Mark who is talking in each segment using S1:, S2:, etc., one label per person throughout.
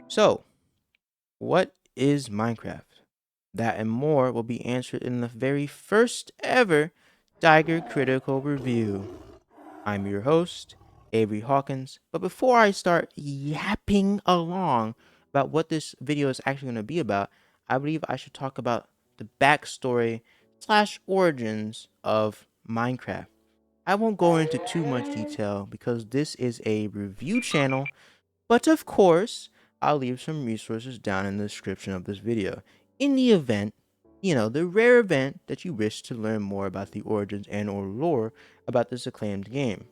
S1: So, what is Minecraft? That and more will be answered in the very first ever Tiger Critical Review. I'm your host, Avery Hawkins. But before I start yapping along about what this video is actually going to be about, I believe I should talk about the backstory slash origins of Minecraft. I won't go into too much detail because this is a review channel, but of course, I'll leave some resources down in the description of this video. In the event, the rare event that you wish to learn more about the origins and or lore about this acclaimed game.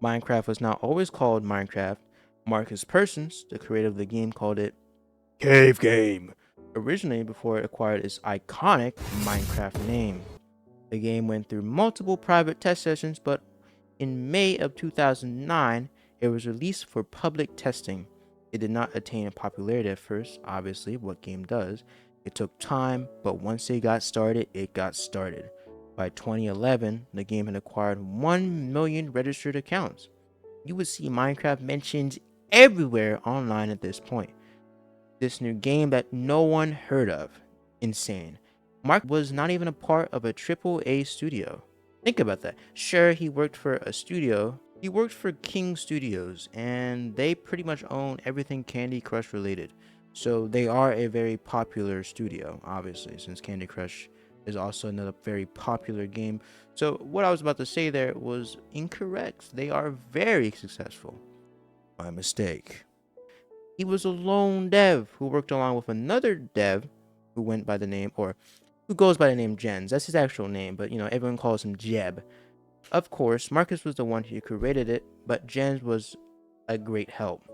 S1: Minecraft was not always called Minecraft. Marcus Persons, the creator of the game, called it Cave Game, originally before it acquired its iconic Minecraft name. The game went through multiple private test sessions, but in May of 2009, it was released for public testing. It did not attain popularity at first, obviously, what game does. It took time, but once it got started, it got started. By 2011, the game had acquired 1 million registered accounts. You would see Minecraft mentioned everywhere online at this point. This new game that no one heard of. Insane. Mark was not even a part of a AAA studio. Think about that. Sure, he worked for a studio. He worked for King Studios, and they pretty much own everything Candy Crush related. So they are a very popular studio, obviously, since Candy Crush is also another very popular game. So what I was about to say there was incorrect. They are very successful. My mistake. He was a lone dev who worked along with another dev who went by the name, or who goes by the name Jens. That's his actual name, but everyone calls him Jeb. Of course, Marcus was the one who created it, but Jens was a great help.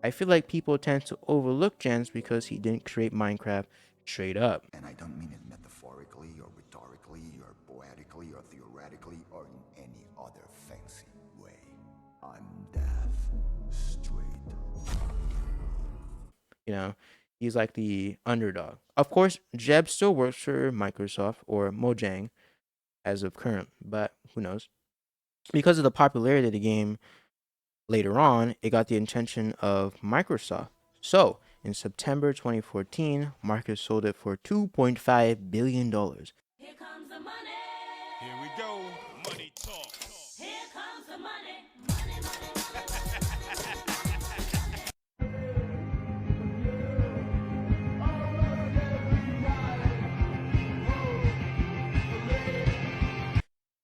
S1: I feel like people tend to overlook Jens because he didn't create Minecraft straight up.
S2: And I don't mean it metaphorically or rhetorically or poetically or theoretically or in any other fancy way. I'm deaf straight.
S1: He's like the underdog. Of course, Jeb still works for Microsoft or Mojang as of current, but who knows? Because of the popularity of the game, later on, it got the attention of Microsoft. So, in September 2014, Marcus sold it for $2.5 billion.
S3: Here comes the money.
S4: Here we go. Money talk.
S3: Here comes the money. Money, money,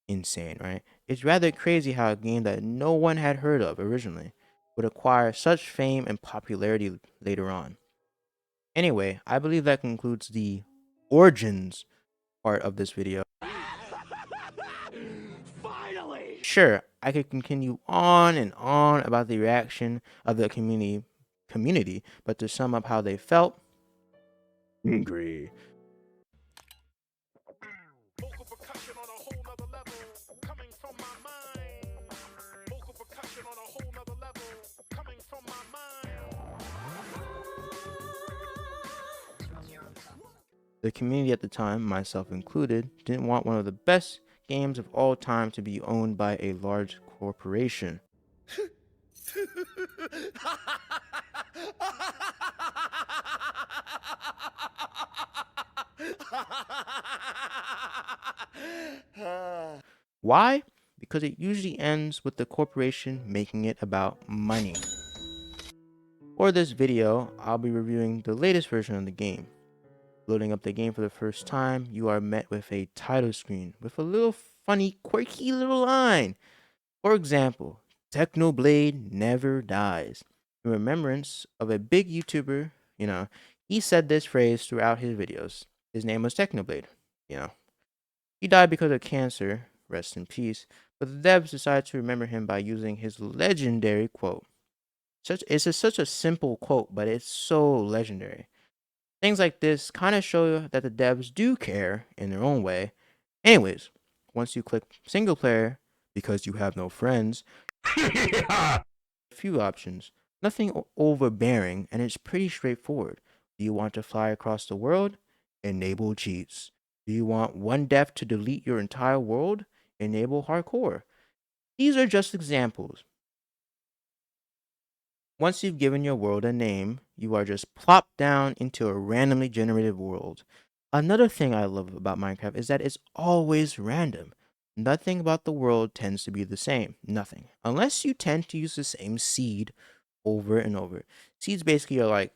S1: Insane, right? It's rather crazy how a game that no one had heard of originally would acquire such fame and popularity later on. Anyway, I believe that concludes the origins part of this video.
S4: Finally!
S1: Sure, I could continue on and on about the reaction of the community, but to sum up how they felt, angry.
S4: Vocal percussion on a whole nother level, coming from my mind. Vocal percussion on a whole nother level, coming from my mind.
S1: The community at the time, myself included, didn't want one of the best games of all time to be owned by a large corporation. Why? Because it usually ends with the corporation making it about money. For this video, I'll be reviewing the latest version of the game. Loading up the game for the first time, you are met with a title screen with a little funny, quirky little line. For example, Technoblade never dies. In remembrance of a big YouTuber, he said this phrase throughout his videos. His name was Technoblade, He died because of cancer, rest in peace, but the devs decided to remember him by using his legendary quote. Such a simple quote, but it's so legendary. Things like this kind of show that the devs do care in their own way. Anyways, once you click single player, because you have no friends, a few options. Nothing overbearing, and it's pretty straightforward. Do you want to fly across the world? Enable cheats. Do you want one death to delete your entire world? Enable hardcore. These are just examples. Once you've given your world a name, you are just plopped down into a randomly generated world. Another thing I love about Minecraft is that it's always random. Nothing about the world tends to be the same. Nothing. Unless you tend to use the same seed over and over. Seeds basically are like,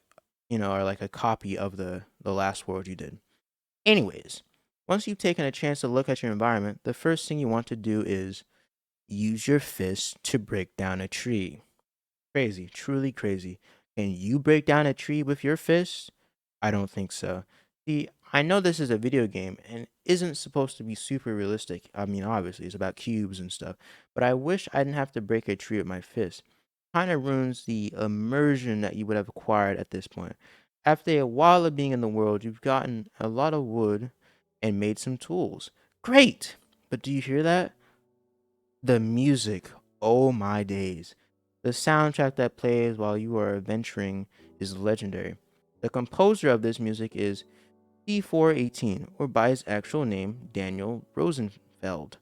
S1: are like a copy of the last world you did. Anyways, once you've taken a chance to look at your environment, the first thing you want to do is use your fist to break down a tree. Crazy, truly crazy. Can you break down a tree with your fist? I don't think so. See, I know this is a video game and isn't supposed to be super realistic. I mean, obviously, it's about cubes and stuff, but I wish I didn't have to break a tree with my fist. Kind of ruins the immersion that you would have acquired at this point. After a while of being in the world, you've gotten a lot of wood and made some tools. Great! But do you hear that? The music, oh my days. The soundtrack that plays while you are adventuring is legendary. The composer of this music is C418, or by his actual name, Daniel Rosenfeld.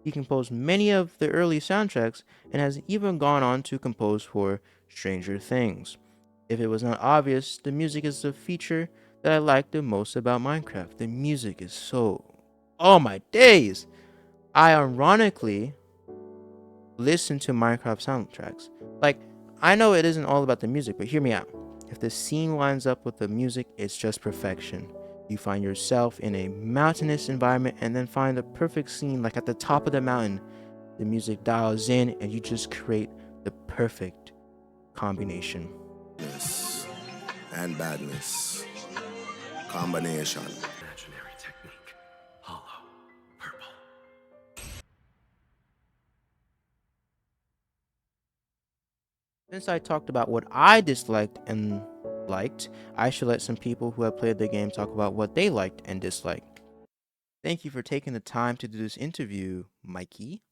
S1: He composed many of the early soundtracks and has even gone on to compose for Stranger Things. If it was not obvious, the music is the feature that I like the most about Minecraft. The music is so. Oh my days! I ironically listen to Minecraft soundtracks. Like, I know it isn't all about the music, but hear me out. If the scene lines up with the music, it's just perfection. You find yourself in a mountainous environment and then find the perfect scene, like at the top of the mountain. The music dials in and you just create the perfect combination.
S5: Yes. And badness. Combination.
S6: Imaginary technique. Hollow. Purple.
S1: Since I talked about what I disliked and liked, I should let some people who have played the game talk about what they liked and disliked. Thank you for taking the time to do this interview, Mikey.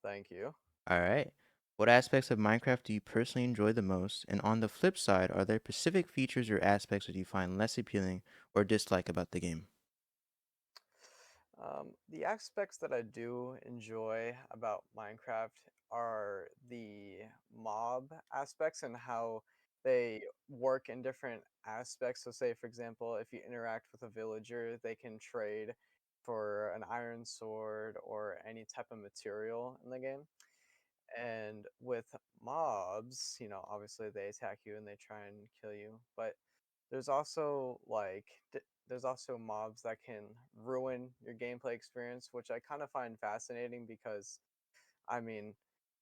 S7: Thank you.
S1: All right. What aspects of Minecraft do you personally enjoy the most? And on the flip side, are there specific features or aspects that you find less appealing or dislike about the game?
S7: The aspects that I do enjoy about Minecraft are the mob aspects and how they work in different aspects. So, say, for example, if you interact with a villager, they can trade for an iron sword or any type of material in the game. And with mobs, obviously they attack you and they try and kill you, but there's also there's also mobs that can ruin your gameplay experience, which I kind of find fascinating because I mean,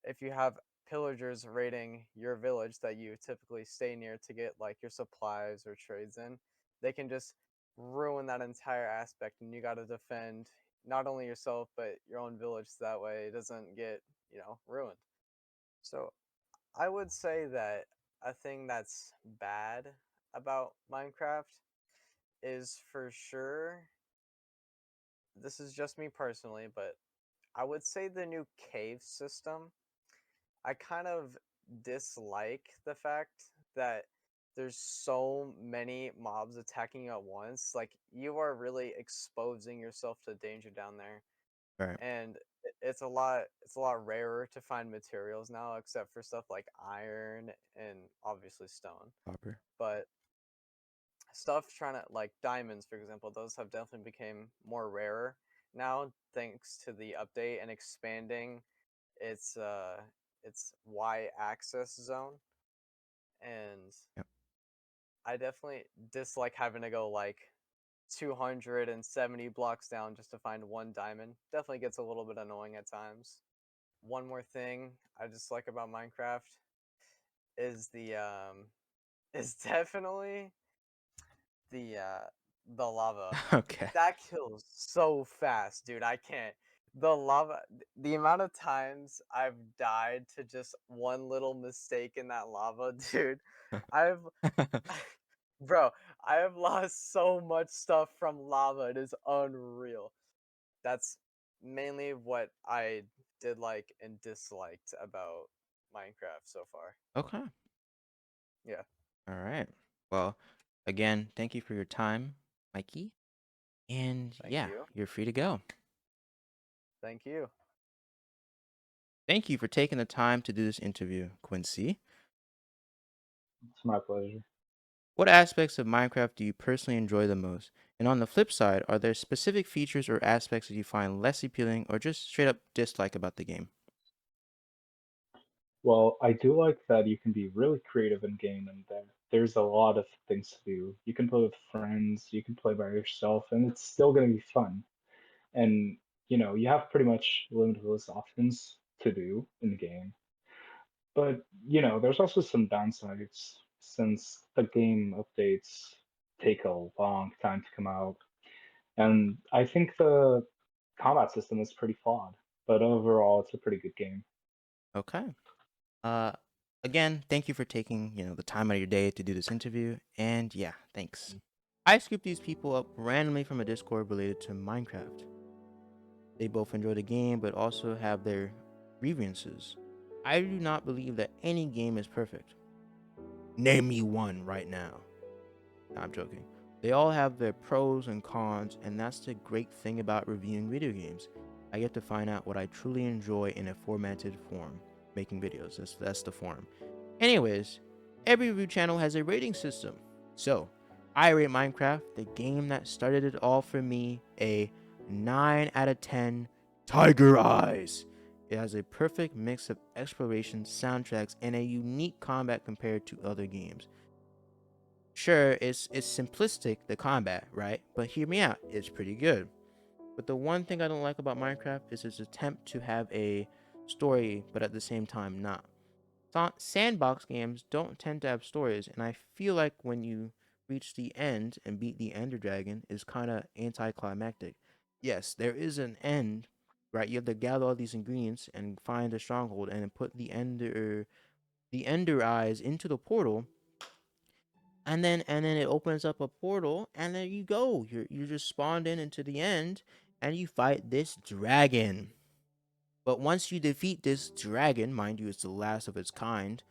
S7: if you have pillagers raiding your village that you typically stay near to get like your supplies or trades in, they can just ruin that entire aspect and you got to defend not only yourself but your own village so that way it doesn't get, ruined. So I would say that a thing that's bad about Minecraft is for sure, this is just me personally, but I would say the new cave system. I kind of dislike the fact that there's so many mobs attacking you at once. Like you are really exposing yourself to danger down there.
S1: Right.
S7: And it's a lot rarer to find materials now except for stuff like iron and obviously stone.
S1: Copper.
S7: But stuff trying to like diamonds for example, those have definitely become more rarer now thanks to the update and expanding its y axis zone. And
S1: Yep.
S7: I definitely dislike having to go like 270 blocks down just to find one diamond. Definitely gets a little bit annoying at times. One more thing I dislike about Minecraft is the is definitely the lava.
S1: Okay.
S7: That kills so fast, dude. I can't. The lava, the amount of times I've died to just one little mistake in that lava, dude. I've, bro, I have lost so much stuff from lava. It is unreal. That's mainly what I did like and disliked about Minecraft so far.
S1: Okay.
S7: Yeah.
S1: All right. Well, again, thank you for your time, Mikey. And
S7: Thank
S1: yeah,
S7: you.
S1: you're free to go.
S7: Thank you.
S1: Thank you for taking the time to do this interview, Quincy.
S8: It's my pleasure.
S1: What aspects of Minecraft do you personally enjoy the most? And on the flip side, are there specific features or aspects that you find less appealing or just straight up dislike about the game?
S8: Well, I do like that you can be really creative in game and that there's a lot of things to do. You can play with friends, you can play by yourself, and it's still going to be fun. And, you have pretty much limitless options to do in the game. But, there's also some downsides since the game updates take a long time to come out. And I think the combat system is pretty flawed, but overall, it's a pretty good game.
S1: Okay. Uh, Again, thank you for taking, the time out of your day to do this interview. And yeah, thanks. I scooped these people up randomly from a Discord related to Minecraft. They both enjoy the game, but also have their grievances. I do not believe that any game is perfect. Name me one right now. No, I'm joking. They all have their pros and cons, and that's the great thing about reviewing video games. I get to find out what I truly enjoy in a formatted form, making videos. That's the form. Anyways, every review channel has a rating system. So, I rate Minecraft, the game that started it all for me, a 9 out of 10 Tiger Eyes. It has a perfect mix of exploration, soundtracks, and a unique combat compared to other games. Sure, it's simplistic, the combat, right? But hear me out, it's pretty good. But the one thing I don't like about Minecraft is its attempt to have a story, but at the same time not. Sandbox games don't tend to have stories, and I feel like when you reach the end and beat the Ender Dragon is kind of anticlimactic. Yes, there is an end, right? You have to gather all these ingredients and find a stronghold and then put the Ender eyes into the portal, and then it opens up a portal, and there you go. You just spawned into the end, and you fight this dragon. But once you defeat this dragon, mind you, it's the last of its kind,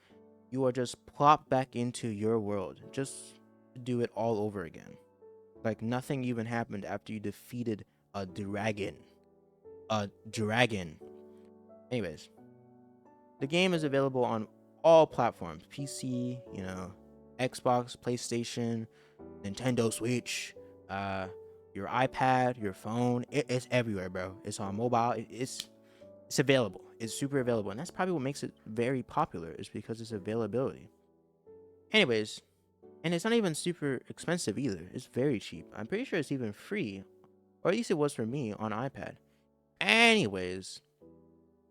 S1: you are just plopped back into your world. Just to do it all over again. Like nothing even happened after you defeated a dragon. A dragon. Anyways, the game is available on all platforms: PC, Xbox, PlayStation, Nintendo Switch, your iPad, your phone. It's everywhere, bro. It's on mobile. It's available. It's super available, and that's probably what makes it very popular. Is because its availability. Anyways, and it's not even super expensive either. It's very cheap. I'm pretty sure it's even free, or at least it was for me on iPad. Anyways,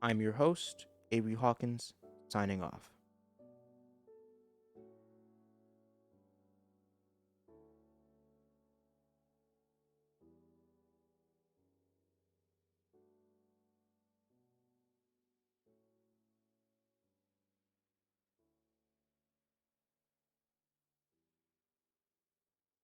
S1: I'm your host, Avery Hawkins, signing off.